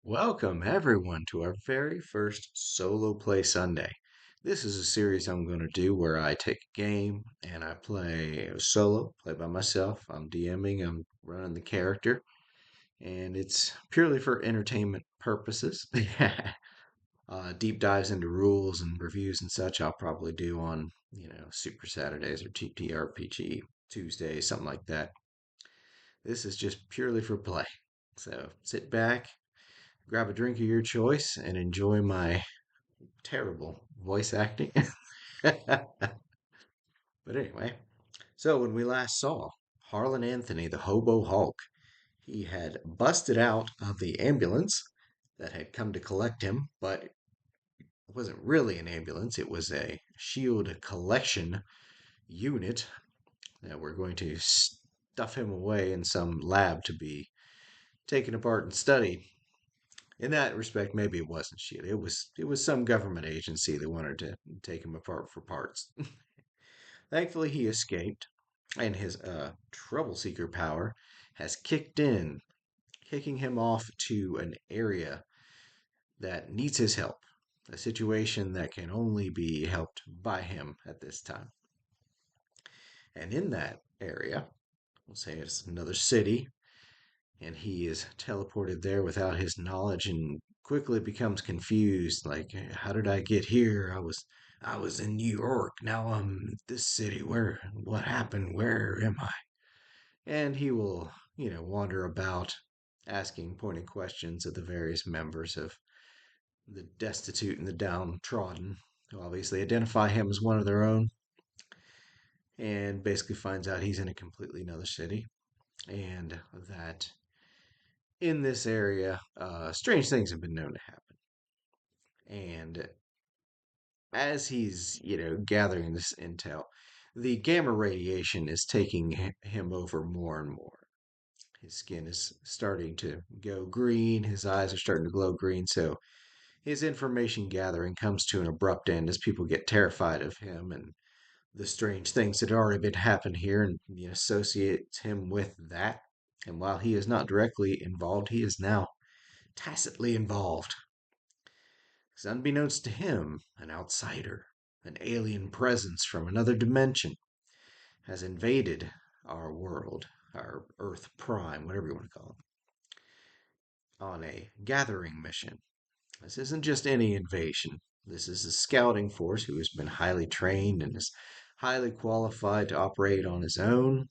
Welcome, everyone, to our very first solo play Sunday. This is a series I'm going to do where I take a game and I play solo, play by myself. I'm DMing, I'm running the character, and it's purely for entertainment purposes. Deep dives into rules and reviews and such I'll probably do on, Super Saturdays or TTRPG Tuesdays, something like that. This is just purely for play. So sit back, grab a drink of your choice, and enjoy my terrible voice acting. But anyway, so when we last saw Harlan Anthony, the Hobo Hulk, he had busted out of the ambulance that had come to collect him, but it wasn't really an ambulance. It was a shield collection unit that we're going to stuff him away in some lab to be taken apart and studied. In that respect, maybe it wasn't Shield. It was some government agency that wanted to take him apart for parts. Thankfully, he escaped, and his trouble seeker power has kicked in, kicking him off to an area that needs his help, a situation that can only be helped by him at this time. And in that area, we'll say it's another city, and he is teleported there without his knowledge and quickly becomes confused like, how did I get here? I was in New York, now I'm in this city. What happened? Where am I? And he will, wander about asking pointed questions of the various members of the destitute and the downtrodden, who obviously identify him as one of their own, and basically finds out he's in a completely another city, and that in this area, strange things have been known to happen. And as he's, gathering this intel, the gamma radiation is taking him over more and more. His skin is starting to go green, his eyes are starting to glow green, so his information gathering comes to an abrupt end as people get terrified of him and the strange things that had already been happening here, and associates him with that. And while he is not directly involved, he is now tacitly involved. Because unbeknownst to him, an outsider, an alien presence from another dimension, has invaded our world, our Earth Prime, whatever you want to call it, on a gathering mission. This isn't just any invasion. This is a scouting force who has been highly trained and is highly qualified to operate on his own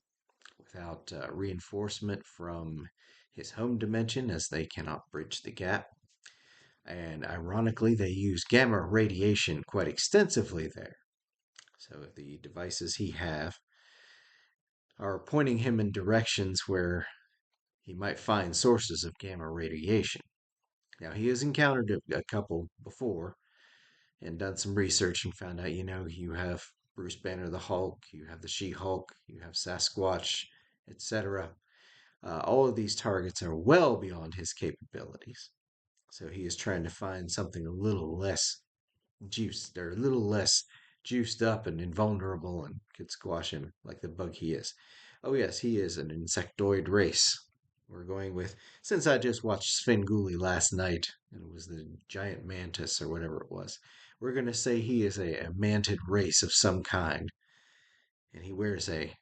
without reinforcement from his home dimension, as they cannot bridge the gap. And ironically, they use gamma radiation quite extensively there. So the devices he have are pointing him in directions where he might find sources of gamma radiation. Now, he has encountered a couple before and done some research and found out, you have Bruce Banner the Hulk, you have the She-Hulk, you have Sasquatch, etc. All of these targets are well beyond his capabilities. So he is trying to find something a little less juiced, or a little less juiced up and invulnerable and could squash him like the bug he is. Oh, yes, he is an insectoid race. We're going with, since I just watched Svengoolie last night, and it was the giant mantis or whatever it was, we're going to say he is a mantid race of some kind. And he wears a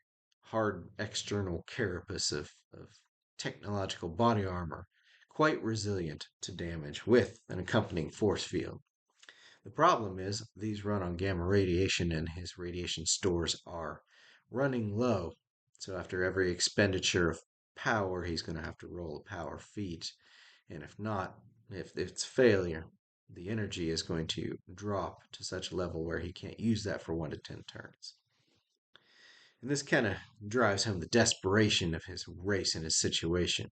hard external carapace of technological body armor, quite resilient to damage, with an accompanying force field. The problem is these run on gamma radiation, and his radiation stores are running low. So after every expenditure of power, he's going to have to roll a power feat. And if not, if it's failure, the energy is going to drop to such a level where he can't use that for 1 to 10 turns. And this kind of drives home the desperation of his race and his situation.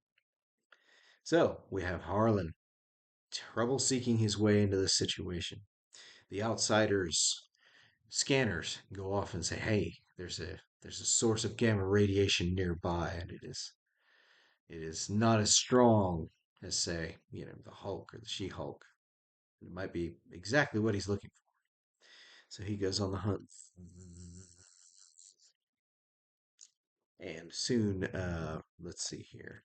So we have Harlan trouble seeking his way into this situation. The outsiders scanners go off and say, "Hey, there's a source of gamma radiation nearby, and it is not as strong as, say, the Hulk or the She-Hulk. It might be exactly what he's looking for." So he goes on the hunt, and soon, let's see here.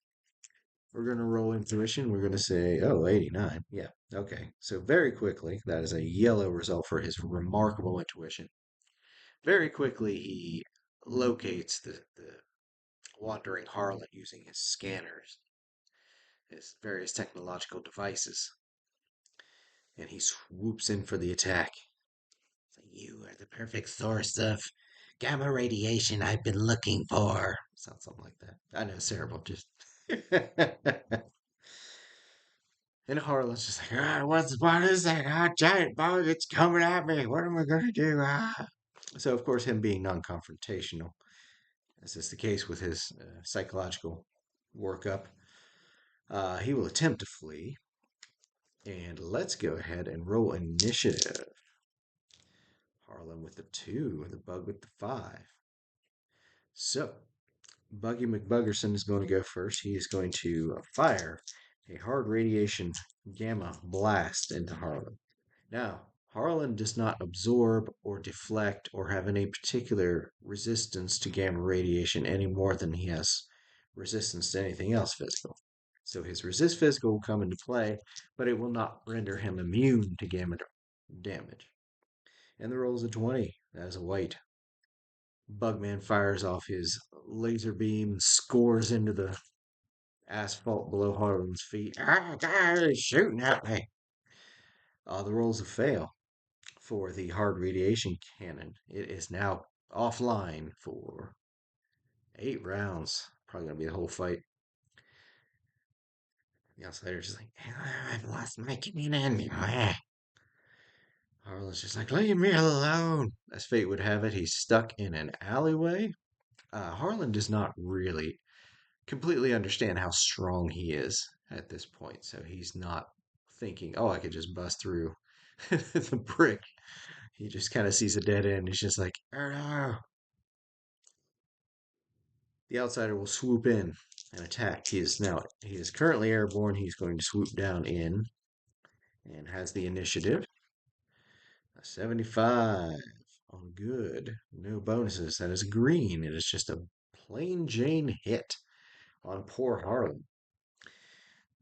We're going to roll intuition. We're going to say, oh, 89. Yeah, okay. So very quickly, that is a yellow result for his remarkable intuition. Very quickly, he locates the wandering Harlan using his scanners, his various technological devices, and he swoops in for the attack. You are the perfect source of gamma radiation I've been looking for. Sounds something like that. I know, terrible. Just. And Harlan's just like, what is that? Ah, giant bug, it's coming at me. What am I going to do? Ah. So, of course, him being non confrontational, as is the case with his psychological workup, he will attempt to flee. And let's go ahead and roll initiative. Harlan with the 2, the bug with the 5. So, Buggy McBuggerson is going to go first. He is going to fire a hard radiation gamma blast into Harlan. Now, Harlan does not absorb or deflect or have any particular resistance to gamma radiation any more than he has resistance to anything else physical. So his resist physical will come into play, but it will not render him immune to gamma damage. And the roll is a 20. That is a white. Bugman fires off his laser beam, scores into the asphalt below Harlan's feet. Ah, guys, shooting at me. The rolls a fail for the hard radiation cannon. It is now offline for 8 rounds. Probably gonna be the whole fight. The outsider's just like, I've lost my cannon. Harlan's just like, leave me alone. As fate would have it, he's stuck in an alleyway. Harlan does not really completely understand how strong he is at this point. So he's not thinking, oh, I could just bust through the brick. He just kind of sees a dead end. He's just like, oh no. The outsider will swoop in and attack. He is currently airborne. He's going to swoop down in and has the initiative. A 75 on good. No bonuses. That is green. It is just a plain Jane hit on poor Harlan.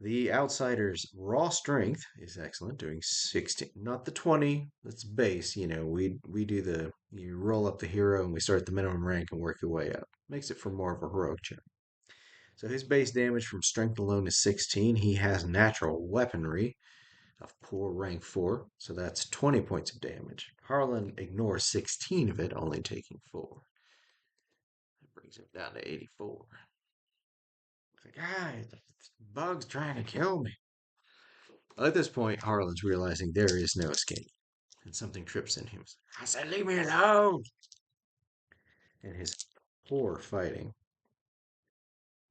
The outsider's raw strength is excellent, doing 16. Not the 20, that's base. We do you roll up the hero and we start at the minimum rank and work your way up. Makes it for more of a heroic check. So his base damage from strength alone is 16. He has natural weaponry of poor rank 4, so that's 20 points of damage. Harlan ignores 16 of it, only taking 4. That brings him down to 84. Like, guys, this bug's trying to kill me. At this point, Harlan's realizing there is no escape, and something trips in him. I said, leave me alone! And his poor fighting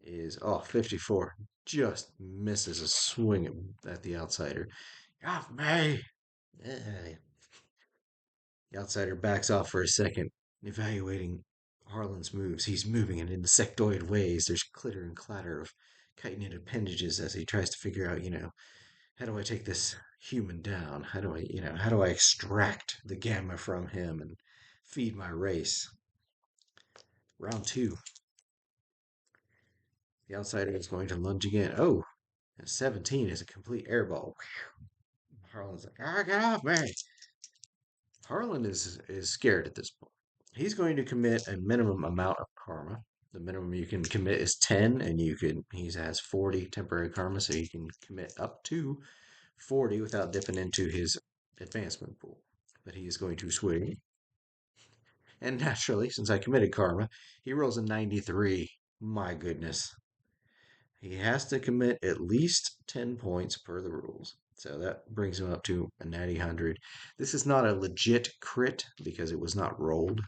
is, 54. Just misses a swing at the outsider. Off me! The outsider backs off for a second, evaluating Harlan's moves. He's moving in insectoid ways. There's clitter and clatter of chitinid appendages as he tries to figure out, how do I take this human down? How do I extract the gamma from him and feed my race? Round 2. The outsider is going to lunge again. Oh, 17 is a complete airball. Harlan's like, get off me. Harlan is scared at this point. He's going to commit a minimum amount of karma. The minimum you can commit is 10, and he has 40 temporary karma, so he can commit up to 40 without dipping into his advancement pool. But he is going to swing. And naturally, since I committed karma, he rolls a 93. My goodness. He has to commit at least 10 points per the rules. So that brings him up to a natty 100. This is not a legit crit because it was not rolled,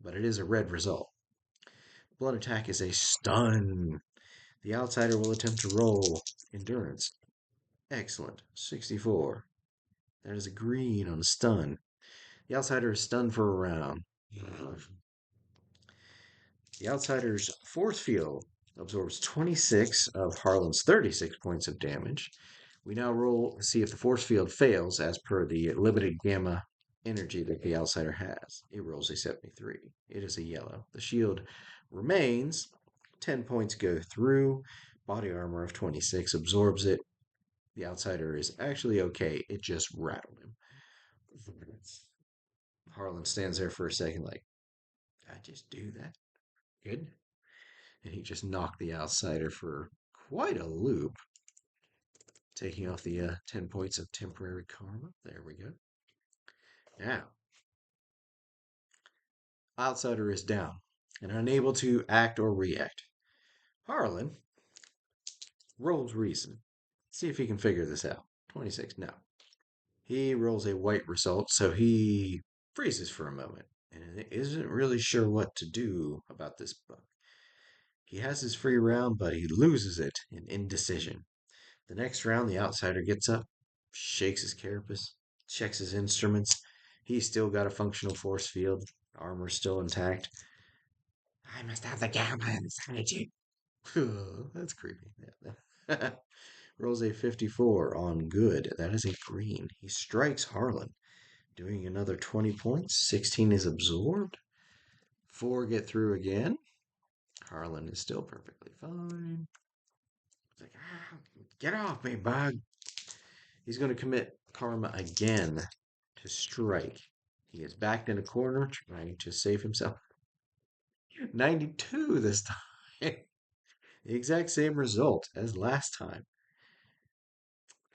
but it is a red result. Blood attack is a stun. The outsider will attempt to roll endurance. Excellent. 64. That is a green on a stun. The outsider is stunned for a round. The outsider's force field absorbs 26 of Harlan's 36 points of damage. We now roll to see if the force field fails as per the limited gamma energy that the outsider has. It rolls a 73. It is a yellow. The shield remains. 10 points go through, Body armor of 26 absorbs it. The outsider is actually okay. It just rattled him. Harlan stands there for a second, like, did I just do that? Good. And he just knocked the outsider for quite a loop, taking off the 10 points of temporary karma. There we go. Now, outsider is down and unable to act or react. Harlan rolls reason. See if he can figure this out. 26, no. He rolls a white result, so he freezes for a moment and isn't really sure what to do about this bug. He has his free round, but he loses it in indecision. The next round, the outsider gets up, shakes his carapace, checks his instruments. He's still got a functional force field, armor's still intact. I must have the gamma inside you. That's creepy. Yeah. Rolls a 54 on good. That is a green. He strikes Harlan, doing another 20 points. 16 is absorbed. 4 get through again. Harlan is still perfectly fine. It's like, get off me, bug. He's going to commit karma again to strike. He is backed in a corner, trying to save himself. 92 this time. The exact same result as last time.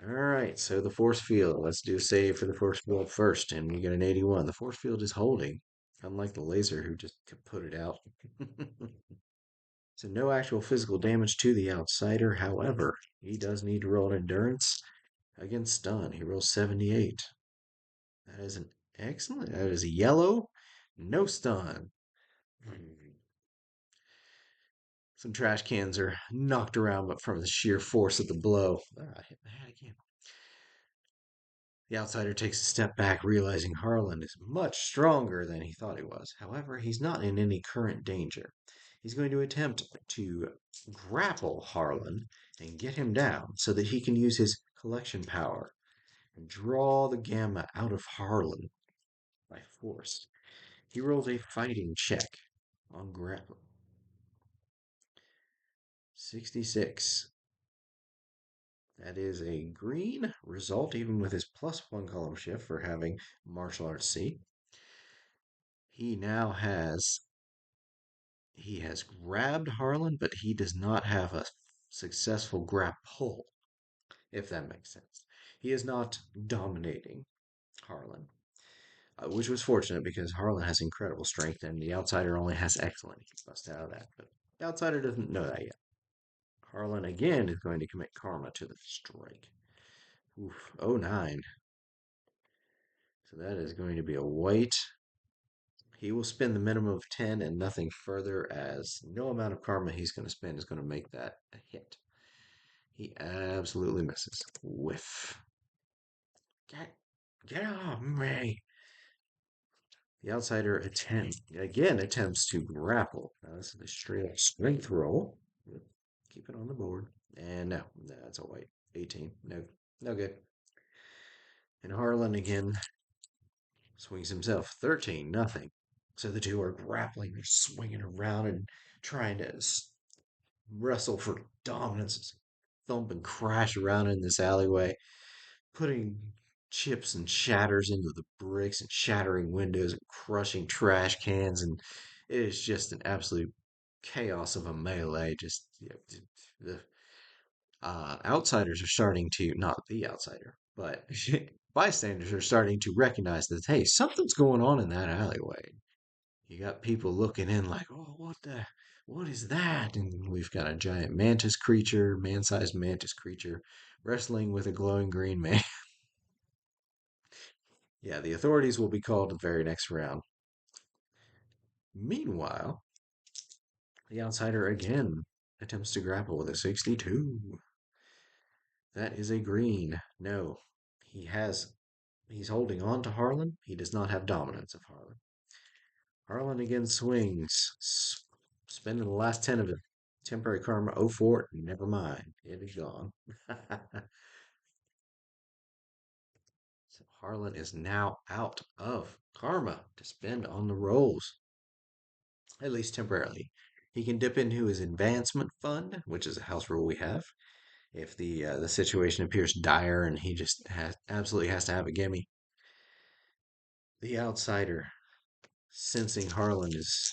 All right, so the force field. Let's do a save for the force field first, and we get an 81. The force field is holding, unlike the laser who just put it out. So no actual physical damage to the outsider. However, he does need to roll an endurance against stun. He rolls 78. That is an excellent. That is a yellow. No stun. Some trash cans are knocked around, but from the sheer force of the blow. I hit my head again. The outsider takes a step back, realizing Harlan is much stronger than he thought he was. However, he's not in any current danger. He's going to attempt to grapple Harlan and get him down so that he can use his collection power and draw the gamma out of Harlan by force. He rolls a fighting check on grapple. 66. That is a green result, even with his +1 column shift for having martial arts C. He has grabbed Harlan, but he does not have a successful grapple, if that makes sense. He is not dominating Harlan, which was fortunate because Harlan has incredible strength and the outsider only has excellent. He bust out of that, but the outsider doesn't know that yet. Harlan again is going to commit karma to the strike. Oof, oh 09. So that is going to be a white. He will spend the minimum of 10 and nothing further, as no amount of karma he's going to spend is going to make that a hit. He absolutely misses. Whiff. Get off me. The outsider attempts to grapple. Now, this is a straight up strength roll. Keep it on the board. And no, that's a white. 18. No, no good. And Harlan again swings himself. 13, nothing. So the two are grappling, they're swinging around and trying to wrestle for dominance, thump and crash around in this alleyway, putting chips and shatters into the bricks and shattering windows and crushing trash cans. And it is just an absolute chaos of a melee. Just the outsiders are starting to, not the outsider, but bystanders are starting to recognize that, hey, something's going on in that alleyway. You got people looking in like, oh, what is that? And we've got a giant mantis creature, man-sized mantis creature, wrestling with a glowing green man. Yeah, the authorities will be called the very next round. Meanwhile, the outsider again attempts to grapple with a 62. That is a green. No, he's holding on to Harlan. He does not have dominance of Harlan. Harlan again swings, spending the last 10 of it. Temporary karma 04. Never mind. It is gone. So Harlan is now out of karma to spend on the rolls, at least temporarily. He can dip into his advancement fund, which is a house rule we have, if the situation appears dire and he just absolutely has to have a gimme. The outsider, sensing Harlan is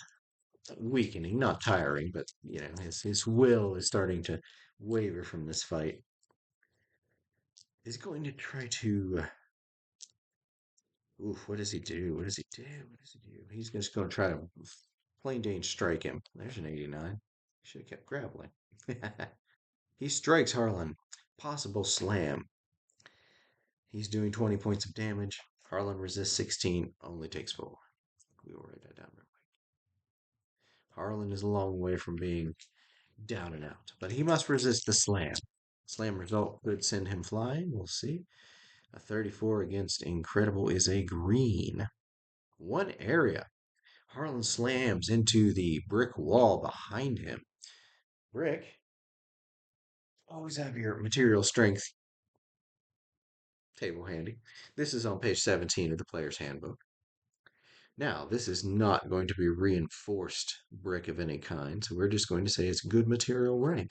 weakening, not tiring, but his will is starting to waver from this fight, is going to try to. Oof, what does he do? What does he do? What does he do? He's just going to try to plain Jane strike him. There's an 89. Should have kept grappling. He strikes Harlan. Possible slam. He's doing 20 points of damage. Harlan resists 16, only takes 4. We will write that down real quick. Harlan is a long way from being down and out, but he must resist the slam. Slam result could send him flying. We'll see. A 34 against Incredible is a green. One area. Harlan slams into the brick wall behind him. Brick, always have your material strength table handy. This is on page 17 of the player's handbook. Now, this is not going to be reinforced brick of any kind, so we're just going to say it's good material rank.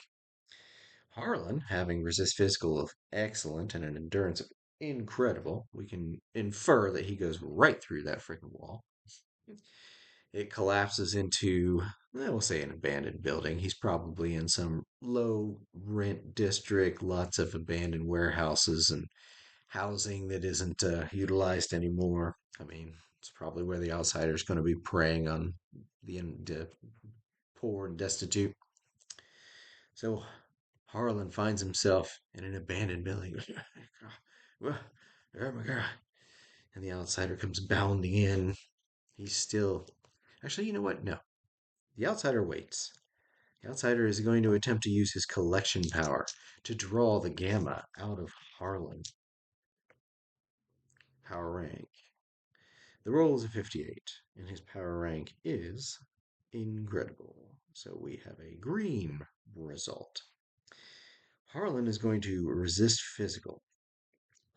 Harlan, having resist physical of excellent and an endurance of incredible, we can infer that he goes right through that freaking wall. It collapses into, we'll say, an abandoned building. He's probably in some low rent district, lots of abandoned warehouses and housing that isn't utilized anymore. I mean, it's probably where the outsider's going to be preying on the poor and destitute. So Harlan finds himself in an abandoned building. Oh my God. And the outsider comes bounding in. He's still. Actually, you know what? No. The outsider waits. The outsider is going to attempt to use his collection power to draw the gamma out of Harlan. Power rank. The roll is a 58, and his power rank is incredible. So we have a green result. Harlan is going to resist physical.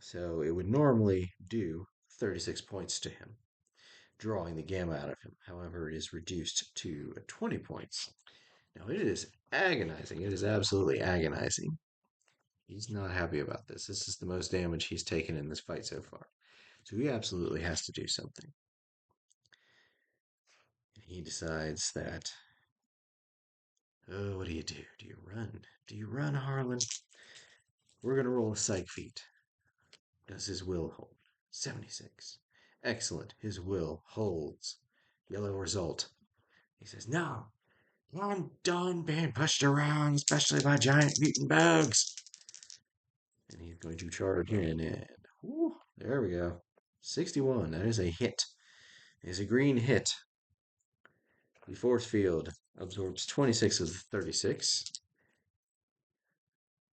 So it would normally do 36 points to him, drawing the gamma out of him. However, it is reduced to 20 points. Now, it is agonizing. It is absolutely agonizing. He's not happy about this. This is the most damage he's taken in this fight so far. So he absolutely has to do something. He decides that, oh, what do you do? Do you run? Do you run, Harlan? We're going to roll a psych feat. Does his will hold? 76. Excellent. His will holds. Yellow result. He says, no, I'm done being pushed around, especially by giant mutant bugs. And he's going to charge in, and whew, there we go. 61. That is a hit. It is a green hit. The force field absorbs 26 of the 36.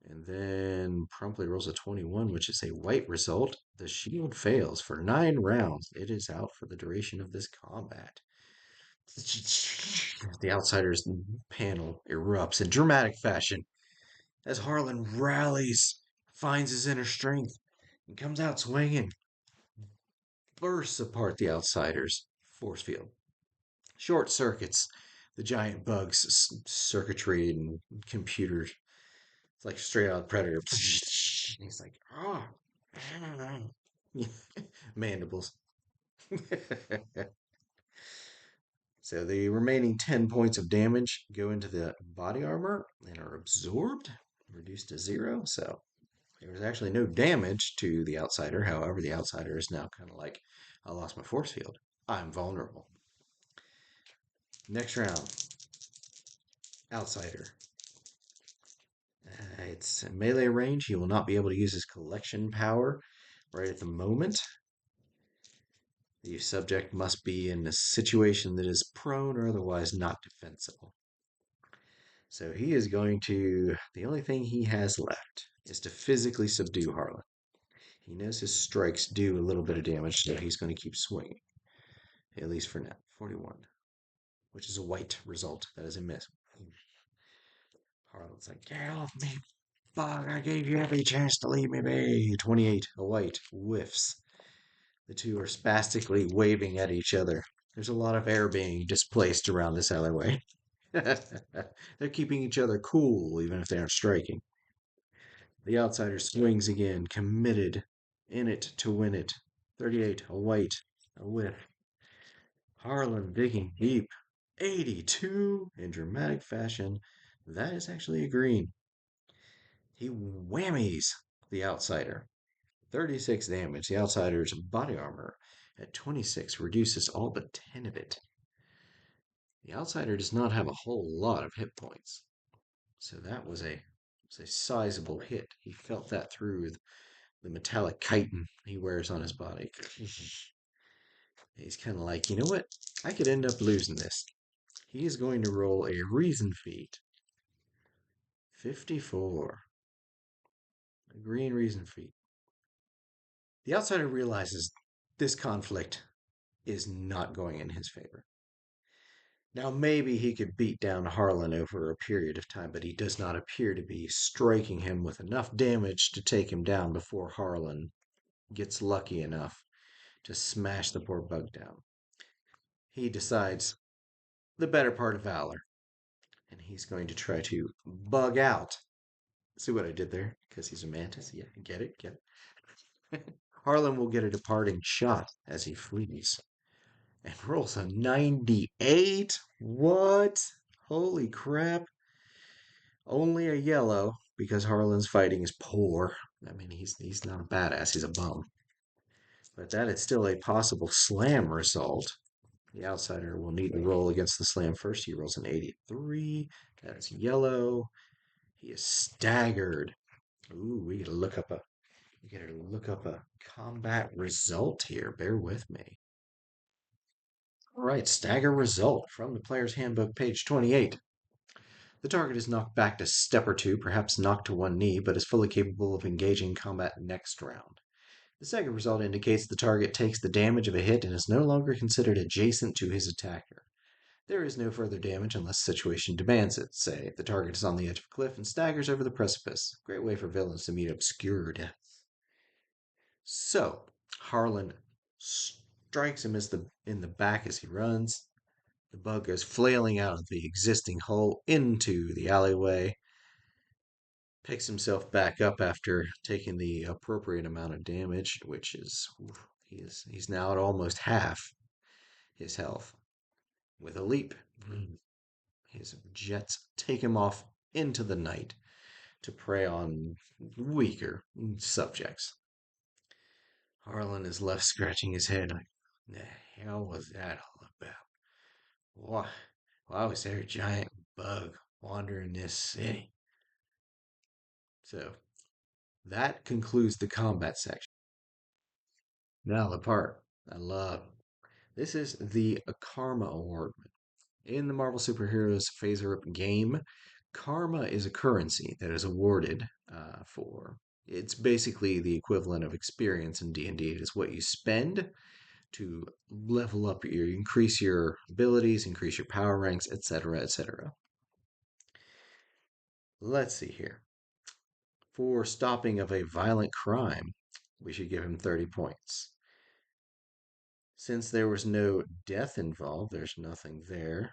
And then promptly rolls a 21, which is a white result. The shield fails for 9 rounds. It is out for the duration of this combat. The outsider's panel erupts in dramatic fashion as Harlan rallies, finds his inner strength, and comes out swinging. Bursts apart the outsider's force field. Short circuits the giant bug's circuitry and computers. It's like straight out Predator. He's like, oh, mandibles. So the remaining 10 points of damage go into the body armor and are absorbed, reduced to 0. So there was actually no damage to the outsider. However, the outsider is now kind of like, I lost my force field. I'm vulnerable. Next round, outsider. It's melee range. He will not be able to use his collection power right at the moment. The subject must be in a situation that is prone or otherwise not defensible. So he is going to, the only thing he has left is to physically subdue Harlan. He knows his strikes do a little bit of damage, so he's going to keep swinging. At least for now. 41, which is a white result. That is a miss. Harlan's like, get off me, fuck, I gave you every chance to leave me be. 28, a white, whiffs. The two are spastically waving at each other. There's a lot of air being displaced around this alleyway. They're keeping each other cool, even if they aren't striking. The outsider swings again, committed, in it to win it. 38, a white, a whiff. Harlan digging deep. 82 in dramatic fashion. That is actually a green. He whammies the outsider. 36 damage. The outsider's body armor at 26 reduces all but 10 of it. The outsider does not have a whole lot of hit points. So that was a sizable hit. He felt that through the metallic chitin he wears on his body. He's kind of like, you know what? I could end up losing this. He is going to roll a reason feat. 54. A green reason feat. The outsider realizes this conflict is not going in his favor. Now, maybe he could beat down Harlan over a period of time, but he does not appear to be striking him with enough damage to take him down before Harlan gets lucky enough to smash the poor bug down. He decides the better part of valor, and he's going to try to bug out. See what I did there? Because he's a mantis. Yeah, get it? Get it? Harlan will get a departing shot as he flees and rolls a 98. What? Holy crap. Only a yellow because Harlan's fighting is poor. I mean, he's not a badass, he's a bum. But that is still a possible slam result. The outsider will need to roll against the slam first. He rolls an 83. That is yellow. He is staggered. Ooh, we gotta look up a combat result here. Bear with me. All right, stagger result from the player's handbook, page 28. The target is knocked back a step or two, perhaps knocked to one knee, but is fully capable of engaging combat next round. The second result indicates the target takes the damage of a hit and is no longer considered adjacent to his attacker. There is no further damage unless the situation demands it. Say, if the target is on the edge of a cliff and staggers over the precipice. Great way for villains to meet obscure death. So, Harlan strikes him in the back as he runs. The bug goes flailing out of the existing hole into the alleyway, picks himself back up after taking the appropriate amount of damage, which is he's now at almost half his health. With a leap, his jets take him off into the night to prey on weaker subjects. Harlan is left scratching his head like, the hell was that all about? Why was there a giant bug wandering this city? So that concludes the combat section. Now the part I love. This is the Karma Award. In the Marvel Superheroes FASERIP game, Karma is a currency that is awarded for. It's basically the equivalent of experience in D&D. It is what you spend to level up increase your abilities, increase your power ranks, etc., etc. Let's see here. For stopping of a violent crime, we should give him 30 points. Since there was no death involved, there's nothing there.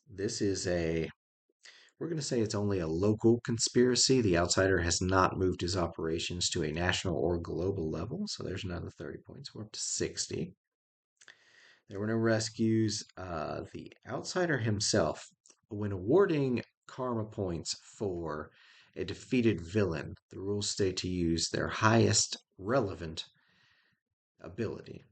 This is we're going to say it's only a local conspiracy. The outsider has not moved his operations to a national or global level, so there's another 30 points. We're up to 60. There were no rescues. The outsider himself, when awarding karma points for a defeated villain, the rules state to use their highest relevant ability.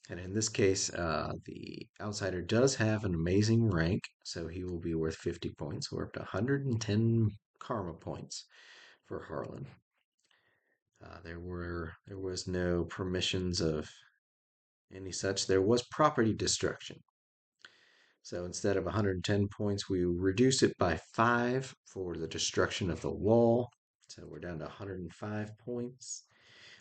And in this case, the outsider does have an amazing rank, so he will be worth 50 points. We're up to 110 karma points for Harlan. There was no permissions of any such. There was property destruction. So instead of 110 points, we reduce it by 5 for the destruction of the wall. So we're down to 105 points.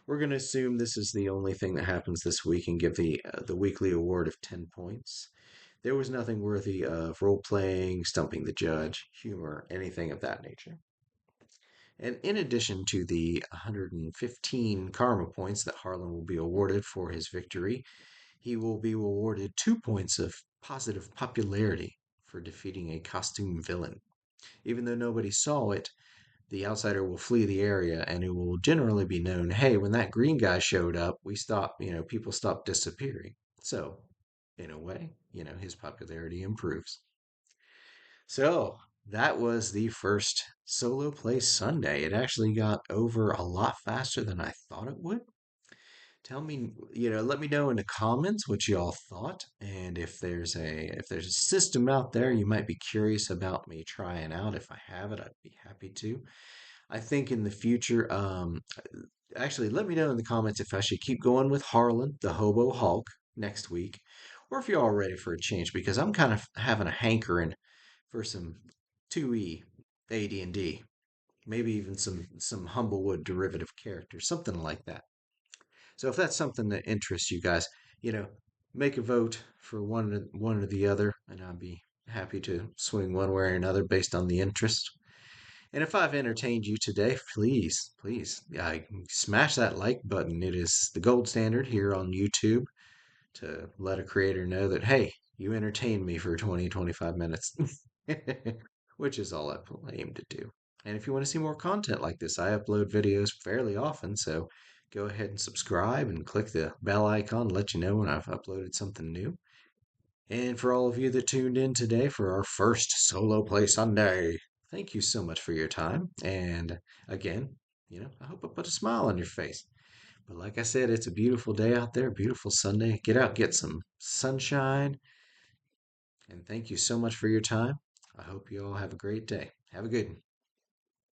We're going to assume this is the only thing that happens this week and give the weekly award of 10 points. There was nothing worthy of role playing, stumping the judge, humor, anything of that nature. And in addition to the 115 karma points that Harlan will be awarded for his victory, he will be awarded 2 points of positive popularity for defeating a costume villain. Even though nobody saw it, the outsider will flee the area and it will generally be known, hey, when that green guy showed up, we stopped, people stopped disappearing. So, in a way, his popularity improves. So, that was the first solo play Sunday. It actually got over a lot faster than I thought it would. Tell me, let me know in the comments what you all thought, and if there's a system out there you might be curious about me trying out. If I have it, I'd be happy to. I think in the future, actually, let me know in the comments if I should keep going with Harlan, the Hobo Hulk, next week, or if you're all ready for a change, because I'm kind of having a hankering for some 2E AD&D, maybe even some Humblewood derivative characters, something like that. So if that's something that interests you guys, you know, make a vote for one or the other, and I'll be happy to swing one way or another based on the interest. And if I've entertained you today, please, please, smash that like button. It is the gold standard here on YouTube to let a creator know that, hey, you entertained me for 20, 25 minutes, which is all I aim to do. And if you want to see more content like this, I upload videos fairly often, so go ahead and subscribe and click the bell icon to let you know when I've uploaded something new. And for all of you that tuned in today for our first solo play Sunday, thank you so much for your time. And again, I hope I put a smile on your face. But like I said, it's a beautiful day out there, beautiful Sunday. Get out, get some sunshine. And thank you so much for your time. I hope you all have a great day. Have a good one.